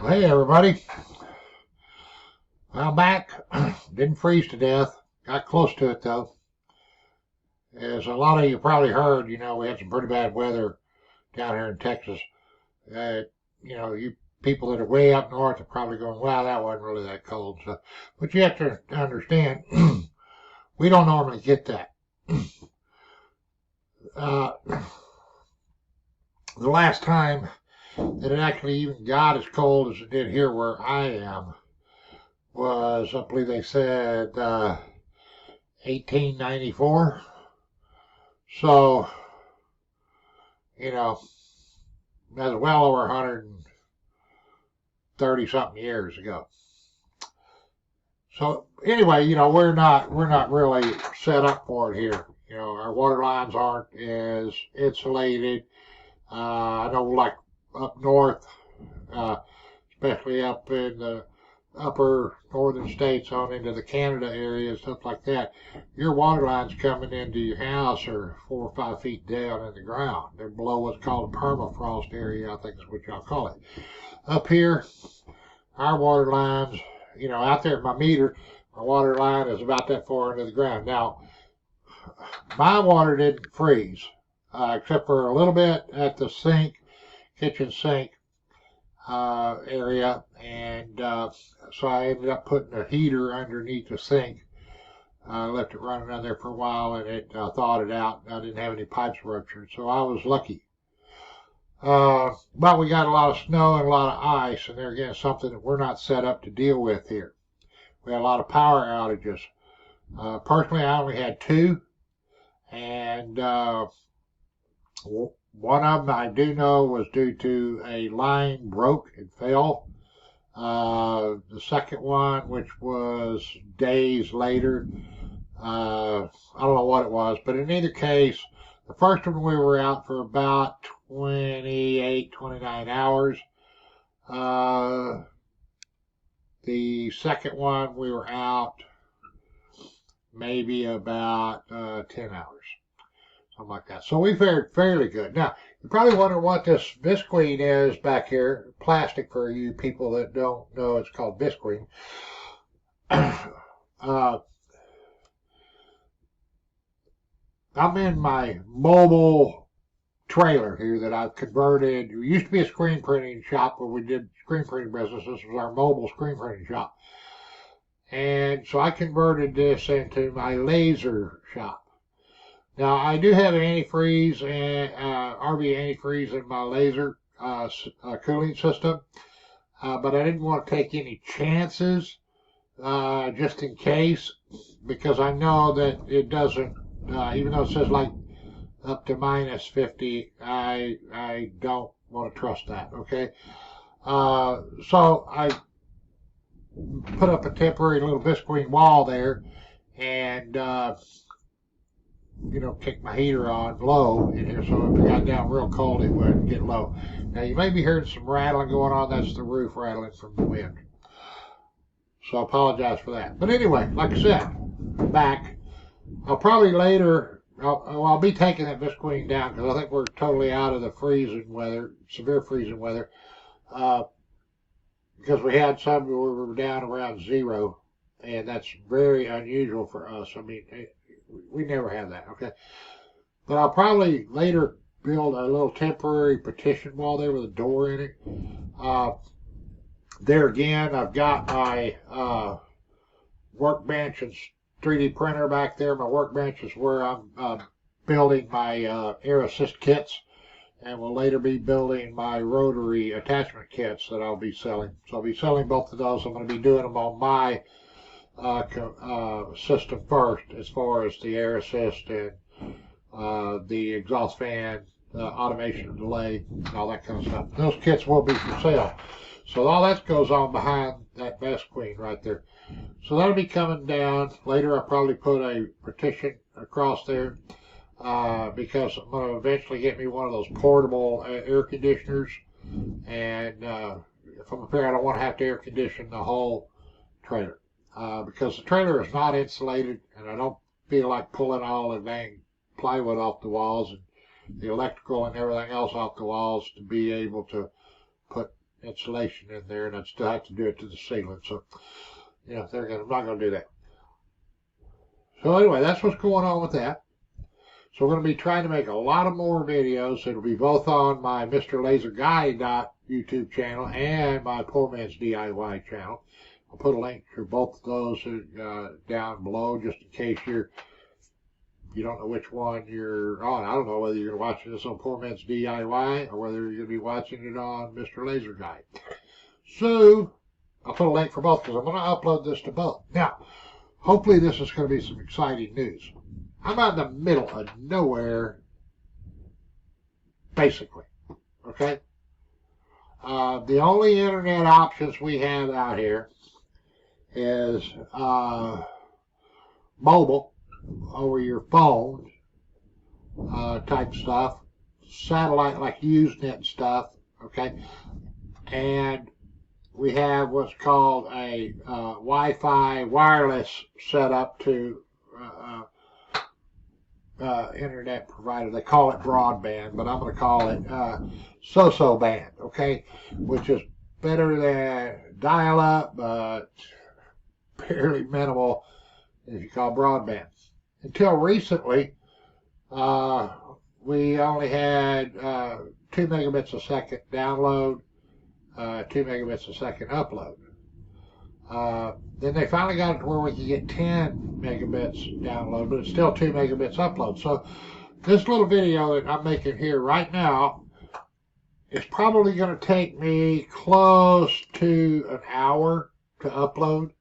Well, hey everybody, I'm back. Didn't freeze to death. Got close to it though. As a lot of you probably heard, we had some pretty bad weather down here in Texas. Uh, you people that are way up north are probably going, "Wow, that wasn't really that cold." So, but you have to understand, we don't normally get that. Uh, the last time that it actually even got as cold as it did here where I am was, I believe they said, 1894. So, that's well over 130 something years ago. So anyway, we're not really set up for it here. Our water lines aren't as insulated. I know, like up north, uh, especially up in the upper northern states on into the Canada area and stuff like that, your water lines coming into your house are 4 or 5 feet down in the ground. They're below what's called a permafrost area, I think is what y'all call it. Up here, our water lines, out there at my meter, my water line is about that far into the ground. Now, my water didn't freeze, except for a little bit at the kitchen sink area, and so I ended up putting a heater underneath the sink. I left it running on there for a while, and it thawed it out. I didn't have any pipes ruptured, so I was lucky. But we got a lot of snow and a lot of ice, and there again, something that we're not set up to deal with here. We had a lot of power outages. Personally, I only had two, and one of them I do know was due to a line broke and fell. The second one, which was days later, I don't know what it was, but in either case, the first one we were out for about 28, 29 hours. The second one we were out maybe about 10 hours, something like that. So we fared fairly good. Now, you probably wonder what this visqueen is back here. Plastic, for you people that don't know, it's called visqueen. I'm in my mobile trailer here that I've converted. It used to be a screen printing shop where we did screen printing business. This was our mobile screen printing shop. And so I converted this into my laser shop. Now, I do have an antifreeze and RV antifreeze in my laser cooling system, but I didn't want to take any chances just in case, because I know that it doesn't, even though it says like up to minus 50, I don't want to trust that, okay? So I put up a temporary little visqueen wall there, and kick my heater on low in here, so if it got down real cold, it would get low. Now, you may be hearing some rattling going on. That's the roof rattling from the wind. So I apologize for that. But anyway, like I said, I'm back. I'll probably later, I'll be taking that visqueen down because I think we're totally out of the freezing weather, severe freezing weather, because we had some where we were down around zero, and that's very unusual for us. I mean, we never have that, okay? But I'll probably later build a little temporary partition wall there with a door in it. There again, I've got my workbench and 3D printer back there. My workbench is where I'm building my air assist kits, and will later be building my rotary attachment kits that I'll be selling. So I'll be selling both of those. I'm going to be doing them on my system first, as far as the air assist and the exhaust fan, automation delay, and all that kind of stuff. Those kits will be for sale. So all that goes on behind that visqueen right there. So that'll be coming down. Later I'll probably put a partition across there because I'm going to eventually get me one of those portable air conditioners. And if I'm up here, I don't want to have to air condition the whole trailer. Because the trailer is not insulated, and I don't feel like pulling all the dang plywood off the walls and the electrical and everything else off the walls to be able to put insulation in there, and I'd still have to do it to the ceiling. So, I'm not going to do that. So anyway, that's what's going on with that. So we're going to be trying to make a lot of more videos. It'll be both on my Mr. Laser Guy YouTube channel and my Poormans DIY channel. I'll put a link for both of those down below, just in case you don't know which one you're on. I don't know whether you're watching this on Poormans DIY or whether you're going to be watching it on Mr. Laser Guy. So I'll put a link for both because I'm going to upload this to both. Now, hopefully this is going to be some exciting news. I'm out in the middle of nowhere, basically. Okay? The only internet options we have out here is mobile, over your phone type stuff, satellite like Usenet stuff, okay? And we have what's called a Wi-Fi wireless setup to internet provider. They call it broadband, but I'm going to call it so-so band, okay? Which is better than dial-up, but fairly minimal if you call broadband. Until recently, we only had 2 megabits a second download, 2 megabits a second upload. Then they finally got it to where we could get 10 megabits download, but it's still 2 megabits upload. So this little video that I'm making here right now is probably going to take me close to an hour to upload.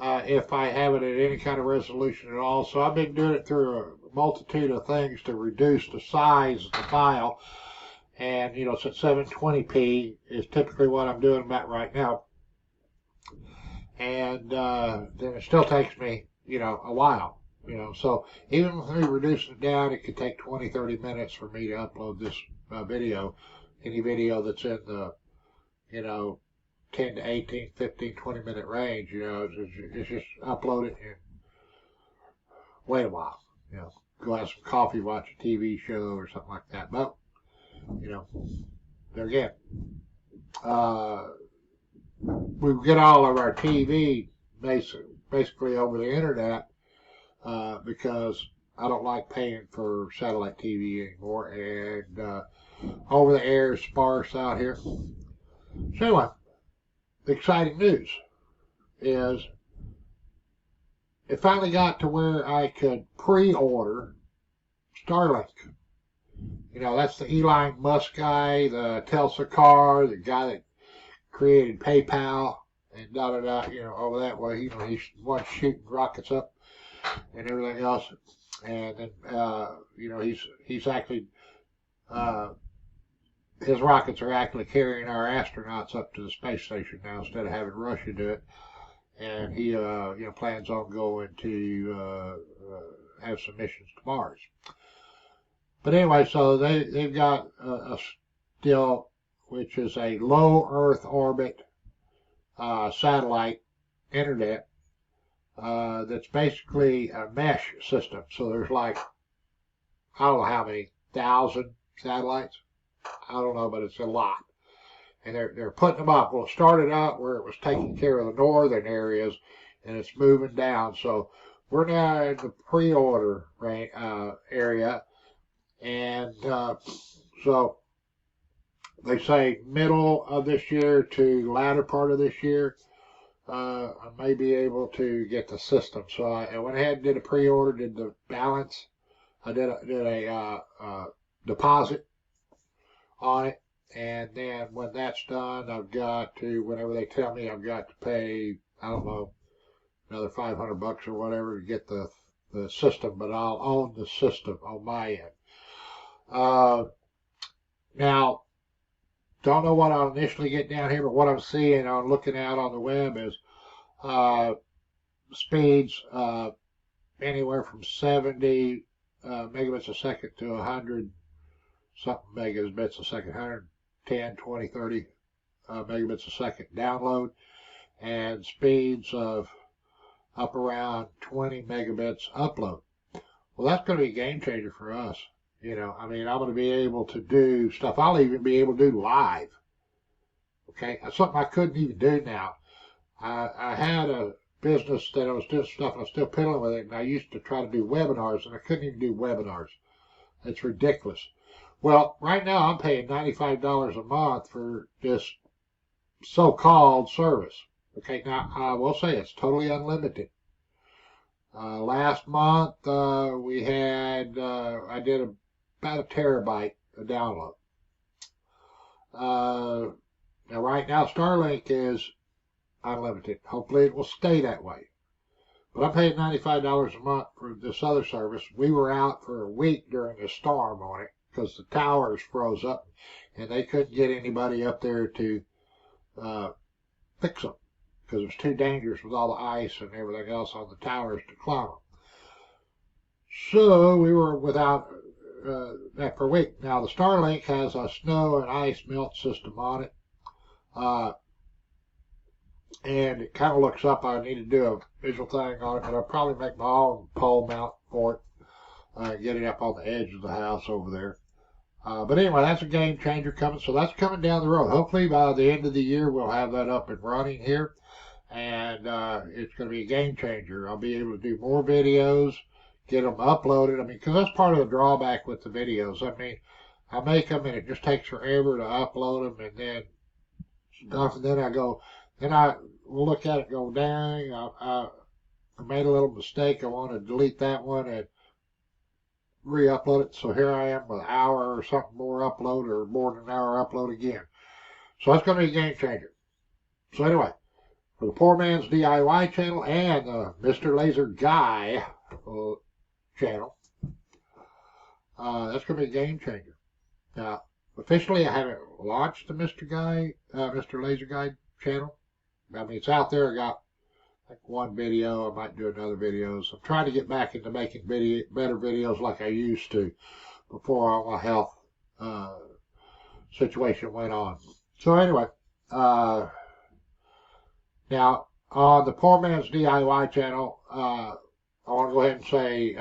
If I have it at any kind of resolution at all. So I've been doing it through a multitude of things to reduce the size of the file. And, it's at 720p is typically what I'm doing about right now. And then it still takes me, a while. So even with me reducing it down, it could take 20, 30 minutes for me to upload this video. Any video that's in the, 10 to 18, 15, 20 minute range, it's just upload it and wait a while, go have some coffee, watch a TV show or something like that. But, there again, we get all of our TV basically over the internet because I don't like paying for satellite TV anymore, and over the air is sparse out here. So anyway, the exciting news is it finally got to where I could pre-order Starlink. That's the Elon Musk guy, the Tesla car, the guy that created PayPal and over that way. He's one shooting rockets up and everything else. And then, he's actually, his rockets are actually carrying our astronauts up to the space station now instead of having Russia do it. And he, plans on going to have some missions to Mars. But anyway, so they've got a still, which is a low Earth orbit satellite internet that's basically a mesh system. So there's like, I don't know how many thousand satellites. I don't know, but it's a lot. And they're putting them up. Well, it started out where it was taking care of the northern areas, and it's moving down. So we're now in the pre-order area. And so they say middle of this year to latter part of this year, I may be able to get the system. So I went ahead and did a pre-order, did the balance. I did a deposit on it, and then when that's done, I've got to, whenever they tell me I've got to pay, I don't know, another $500 or whatever to get the system, but I'll own the system on my end. Now, don't know what I'll initially get down here, but what I'm seeing on looking out on the web is speeds anywhere from 70 megabits a second to 100 something megabits a second, 110, 20, 30 megabits a second download, and speeds of up around 20 megabits upload. Well, that's going to be a game changer for us. I'm going to be able to do stuff. I'll even be able to do live Okay, that's something I couldn't even do now. I had a business that I was doing stuff, and I was still peddling with it, and I used to try to do webinars, and I couldn't even do webinars. It's ridiculous. Well, right now I'm paying $95 a month for this so-called service. Okay, now I will say it's totally unlimited. Last month we had I did about a terabyte of download. Now right now Starlink is unlimited. Hopefully it will stay that way. But I'm paying $95 a month for this other service. We were out for a week during the storm on it because the towers froze up and they couldn't get anybody up there to fix them because it was too dangerous with all the ice and everything else on the towers to climb them. So we were without that for a week. Now the Starlink has a snow and ice melt system on it. And it kind of looks up. I need to do a visual thing on it, but I'll probably make my own pole mount for it. Get it up on the edge of the house over there. But anyway, that's a game changer coming. So that's coming down the road. Hopefully by the end of the year, we'll have that up and running here. And it's going to be a game changer. I'll be able to do more videos, get them uploaded. I mean, because that's part of the drawback with the videos. I mean, I make them and it just takes forever to upload them and then stuff. And then I go, then I will look at it and go, dang, I made a little mistake. I want to delete that one and re-upload it. So here I am with an hour or something more upload or more than an hour upload again. So that's going to be a game changer. So anyway, for the Poormans DIY channel and the Mr. Laser Guy channel, that's going to be a game changer. Now, officially, I haven't launched the Mr. Laser Guy channel. I mean, it's out there. I got like one video. I might do another video. So I'm trying to get back into making better videos like I used to before all my health situation went on. So anyway, now on the Poorman's DIY channel, I want to go ahead and say,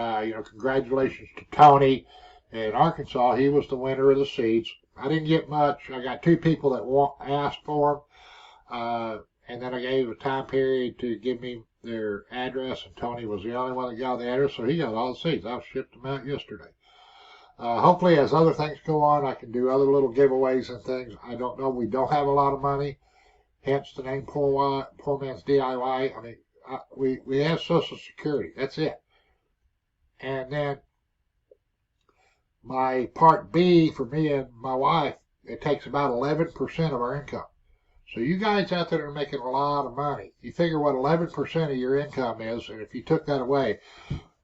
congratulations to Tony in Arkansas. He was the winner of the seeds. I didn't get much. I got 2 people that asked for them. And then I gave a time period to give me their address, and Tony was the only one that got the address, so he got all the seeds. I shipped them out yesterday. Hopefully, as other things go on, I can do other little giveaways and things. I don't know. We don't have a lot of money, hence the name Poorman's DIY. I mean, we have Social Security. That's it. And then my Part B for me and my wife, it takes about 11% of our income. So you guys out there are making a lot of money. You figure what 11% of your income is, and if you took that away,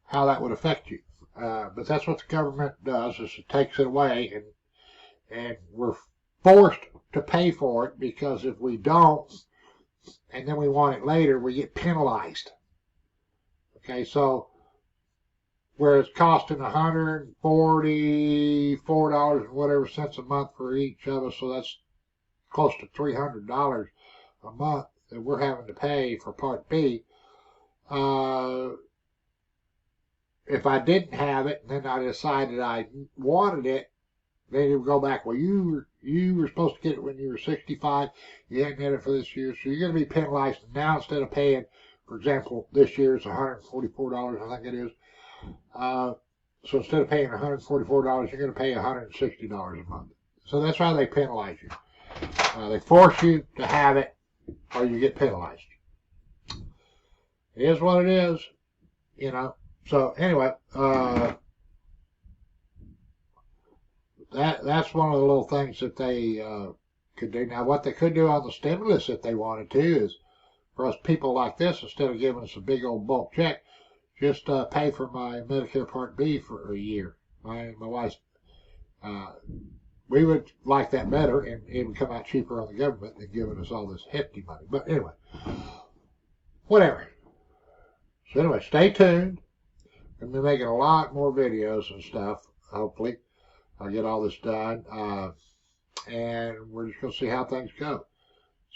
how that would affect you. But that's what the government does, is it takes it away, and we're forced to pay for it, because if we don't, and then we want it later, we get penalized. Okay, so where it's costing $144 and whatever cents a month for each of us, so that's close to $300 a month that we're having to pay for Part B. If I didn't have it, and then I decided I wanted it, they would go back, well, you were supposed to get it when you were 65. You hadn't had it for this year, so you're going to be penalized. Now, instead of paying, for example, this year it's $144, I think it is. So instead of paying $144, you're going to pay $160 a month. So that's how they penalize you. They force you to have it, or you get penalized. It is what it is, you know. So anyway, that's one of the little things that they could do. Now, what they could do on the stimulus, if they wanted to, is for us people like this, instead of giving us a big old bulk check, just pay for my Medicare Part B for a year. My wife's. We would like that better, and it would come out cheaper on the government than giving us all this hefty money. But anyway, whatever. So anyway, stay tuned. I'm going to be making a lot more videos and stuff, hopefully. I'll get all this done. And we're just going to see how things go.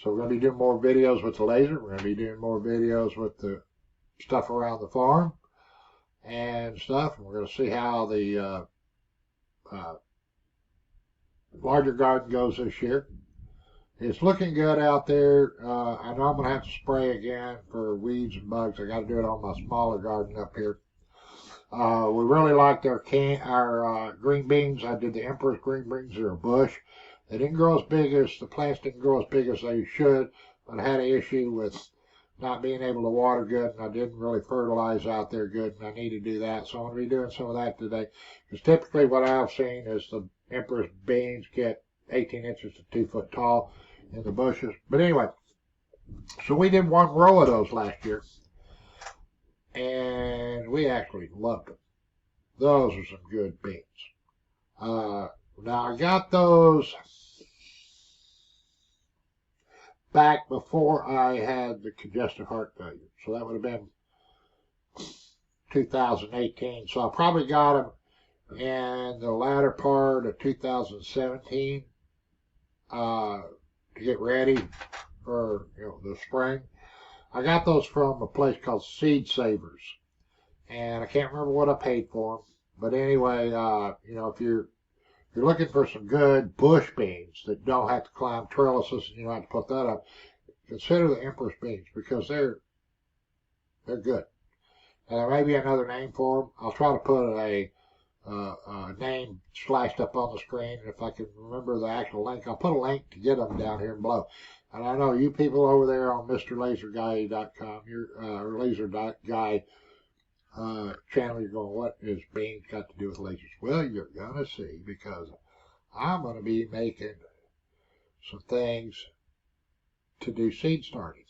So we're going to be doing more videos with the laser. We're going to be doing more videos with the stuff around the farm and stuff. And we're going to see how the larger garden goes this year. it's looking good out there. I know I'm going to have to spray again for weeds and bugs. I got to do it on my smaller garden up here. We really liked our green beans. I did the Emperor's green beans. They're a bush. They didn't grow as big as the plants didn't grow as big as they should, but I had an issue with not being able to water good, and I didn't really fertilize out there good, and I need to do that. So I'm going to be doing some of that today. Because typically what I've seen is the Emperor's beans get 18 inches to 2 foot tall in the bushes. But anyway, so we did one row of those last year, and we actually loved them. Those are some good beans. Now I got those back before I had the congestive heart failure. So that would have been 2018. So I probably got them in the latter part of 2017 to get ready for the spring. I got those from a place called Seed Savers, and I can't remember what I paid for them. But anyway, if you're looking for some good bush beans that don't have to climb trellises and you don't have to put that up, consider the Empress beans because they're good. And there may be another name for them. I'll try to put a name slashed up on the screen. And if I can remember the actual link, I'll put a link to get them down here below. And I know you people over there on MrLaserGuy.com, or Laser.Guy channel, you're going, what is beans got to do with lasers? Well, you're going to see, because I'm going to be making some things to do seed starting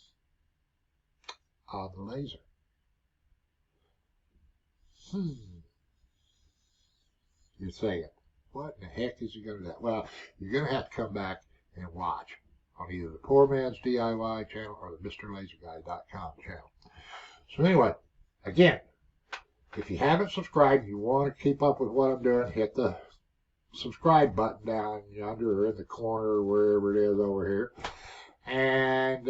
on the laser. You're saying, what in the heck is he going to do? Well, you're going to have to come back and watch on either the Poormans DIY channel or the MrLaserGuy.com channel. So anyway, again, if you haven't subscribed, you want to keep up with what I'm doing, hit the subscribe button down yonder or in the corner or wherever it is over here. And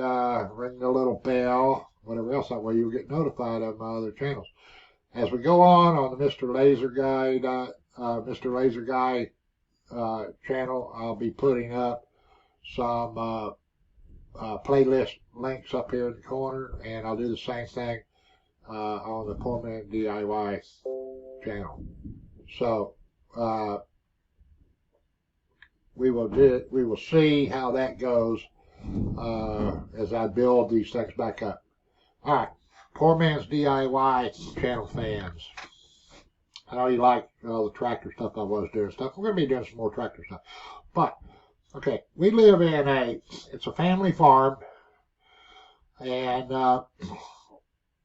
ring the little bell, whatever else, that way you'll get notified of my other channels. As we go on the Mr. Laser Guy channel, I'll be putting up some playlist links up here in the corner, and I'll do the same thing on the Poorman DIY channel. So we will see how that goes as I build these things back up. All right, Poorman's DIY channel fans. I know you like all the tractor stuff I was doing stuff. We're going to be doing some more tractor stuff. But, okay, we live in it's a family farm, and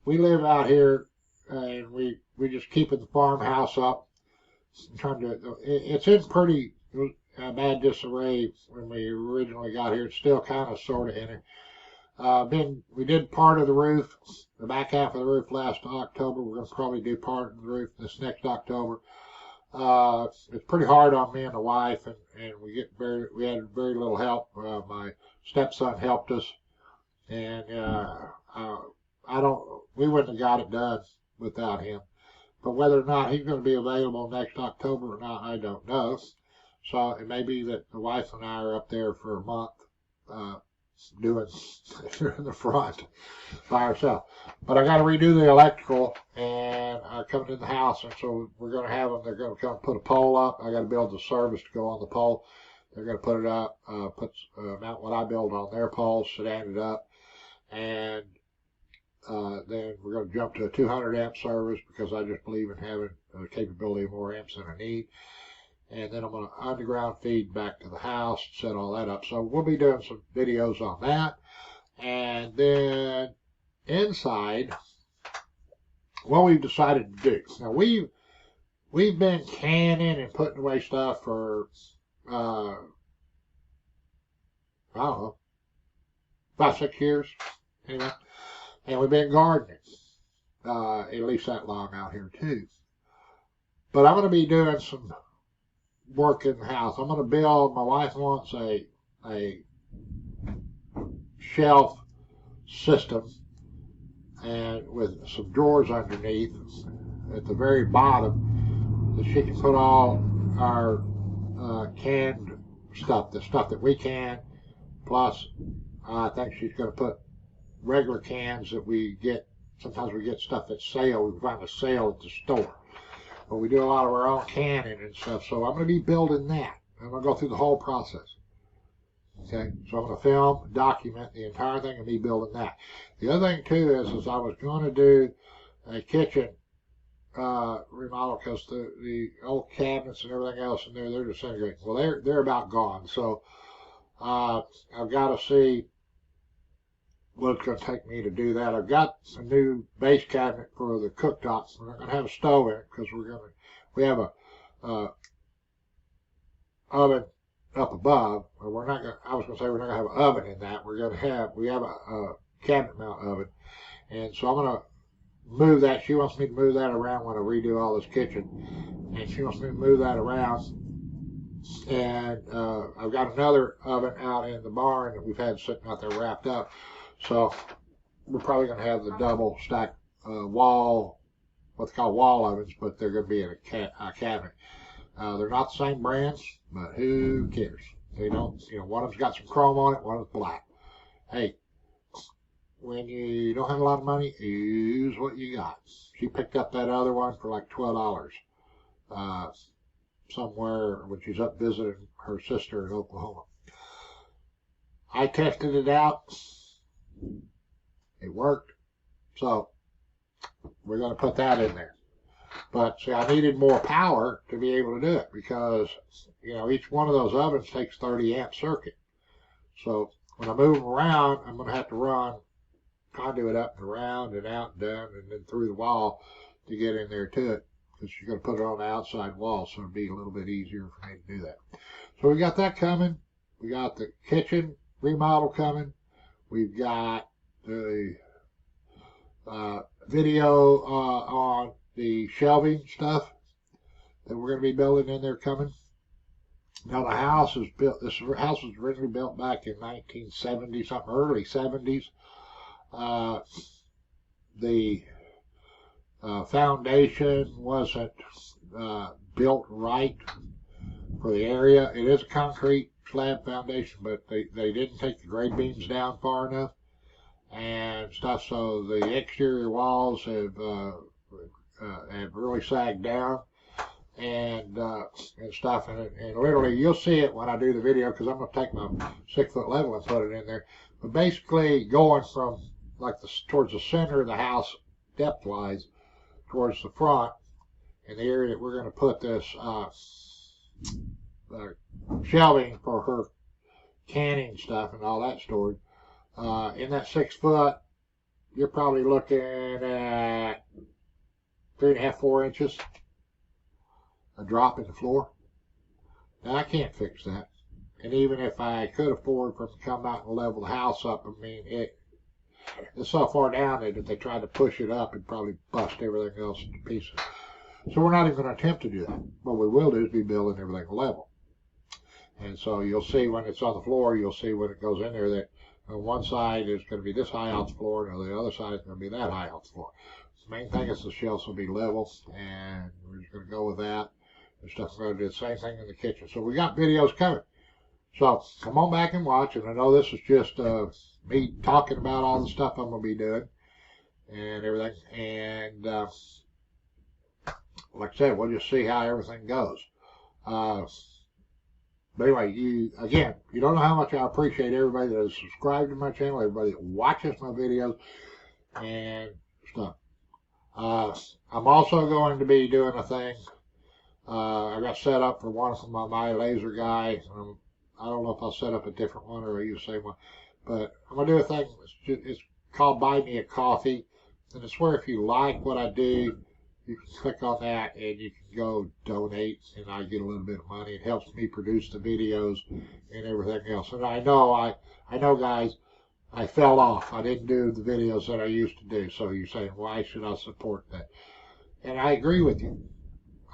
we live out here, and we just keeping the farmhouse up. It's in pretty bad disarray when we originally got here. It's still kind of sort of in it. We did part of the roof, the back half of the roof last October. We're going to probably do part of the roof this next October. It's pretty hard on me and the wife, and we had very little help. My stepson helped us, and we wouldn't have got it done without him. But whether or not he's going to be available next October or not, I don't know. So it may be that the wife and I are up there for a month doing the front by ourselves. But I got to redo the electrical, and coming in the house, and so we're going to have them. They're going to come put a pole up. I got to build the service to go on the pole. They're going to put it up, mount what I build on their poles, stand it up, and then we're going to jump to a 200 amp service because I just believe in having the capability of more amps than I need. And then I'm going to underground feed back to the house, set all that up. So we'll be doing some videos on that. And then inside, what we've decided to do. Now we've been canning and putting away stuff for I don't know, 5-6 years anyway. And we've been gardening at least that long out here too. But I'm going to be doing some work in the house. I'm going to build, my wife wants a shelf system, and with some drawers underneath at the very bottom, that she can put all our canned stuff, the stuff that we can, Plus, I think she's going to put regular cans that we get. Sometimes we get stuff at sale. We find a sale at the store. But we do a lot of our own canning and stuff. So I'm going to be building that. I'm going to go through the whole process. Okay, so I'm going to film, document the entire thing, and be building that. The other thing too is I was going to do a kitchen remodel because the old cabinets and everything else in there, they're disintegrating. Well, they're about gone. So I've got to see what it's going to take me to do that. I've got a new base cabinet for the cooktop. We're not going to have a stove in it because we have a oven up above. Or we're not going. I was going to say we're not going to have an oven in that. We have a cabinet mount oven, and so I'm going to move that. She wants me to move that around when I redo all this kitchen, and she wants me to move that around. And I've got another oven out in the barn that we've had sitting out there wrapped up. So we're probably going to have the double stack wall, what they call wall ovens, but they're going to be in a cabinet. They're not the same brands, but who cares? They don't, one of them's got some chrome on it, one of them's black. Hey, when you don't have a lot of money, use what you got. She picked up that other one for like $12 somewhere when she's up visiting her sister in Oklahoma. I tested it out. It worked. So we're going to put that in there. But see, I needed more power to be able to do it because, each one of those ovens takes 30 amp circuit. So when I move them around, I'm going to have to run conduit up and around and out and down and then through the wall to get in there to it, because you're going to put it on the outside wall, so it'll be a little bit easier for me to do that. So we got that coming. We got the kitchen remodel coming. We've got the video on the shelving stuff that we're going to be building in there coming. Now the house is built. This house was originally built back in 1970 something, early 70s. The foundation wasn't built right for the area. It is a concrete slab foundation, but they didn't take the grade beams down far enough and stuff. So the exterior walls have really sagged down and stuff. And literally, you'll see it when I do the video because I'm going to take my 6-foot level and put it in there. But basically, going from like towards the center of the house, depth-wise, towards the front, in the area that we're going to put this shelving for her canning stuff and all that storage. In that 6 foot, you're probably looking at 3.5, 4 inches a drop in the floor. Now I can't fix that, and even if I could afford for them to come out and level the house up, I mean it's so far down that if they tried to push it up, it'd probably bust everything else to pieces. So we're not even going to attempt to do that. What we will do is be building everything level. And so you'll see when it's on the floor, you'll see when it goes in there that on one side is going to be this high off the floor, and on the other side is going to be that high off the floor. The main thing is the shelves will be level, and we're just going to go with that. And stuff, we're going to do the same thing in the kitchen. So we got videos coming. So come on back and watch. And I know this is just me talking about all the stuff I'm going to be doing and everything. And like I said, we'll just see how everything goes. But anyway, you don't know how much I appreciate everybody that has subscribed to my channel, everybody that watches my videos and stuff. I'm also going to be doing a thing. I got set up for one from my laser guy. I don't know if I'll set up a different one or use the same one, but I'm going to do a thing. It's called Buy Me a Coffee, and it's where if you like what I do, you can click on that and you can go donate, and I get a little bit of money. It helps me produce the videos and everything else. And I know guys, I fell off. I didn't do the videos that I used to do. So you're saying, why should I support that? And I agree with you.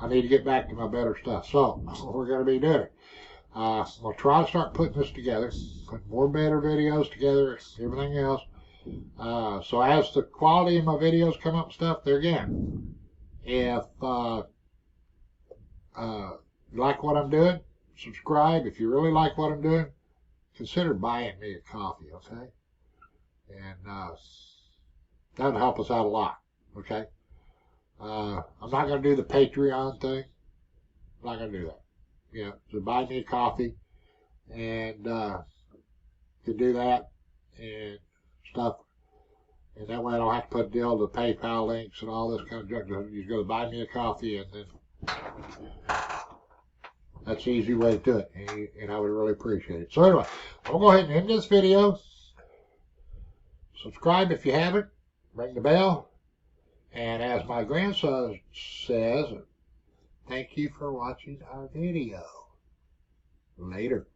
I need to get back to my better stuff. So we're going to be doing it. We'll try to start putting this together, put more better videos together, everything else. So as the quality of my videos come up and stuff, there again, if you like what I'm doing, subscribe. If you really like what I'm doing, consider buying me a coffee, okay? And that'll help us out a lot, okay? I'm not going to do the Patreon thing. I'm not going to do that. You know, so buy me a coffee, and to do that and stuff. And that way I don't have to put deal the PayPal links and all this kind of junk. You just go to buy me a coffee, and then that's the easy way to do it. And I would really appreciate it. So anyway, I'm going to go ahead and end this video. Subscribe if you haven't. Ring the bell. And as my grandson says, thank you for watching our video. Later.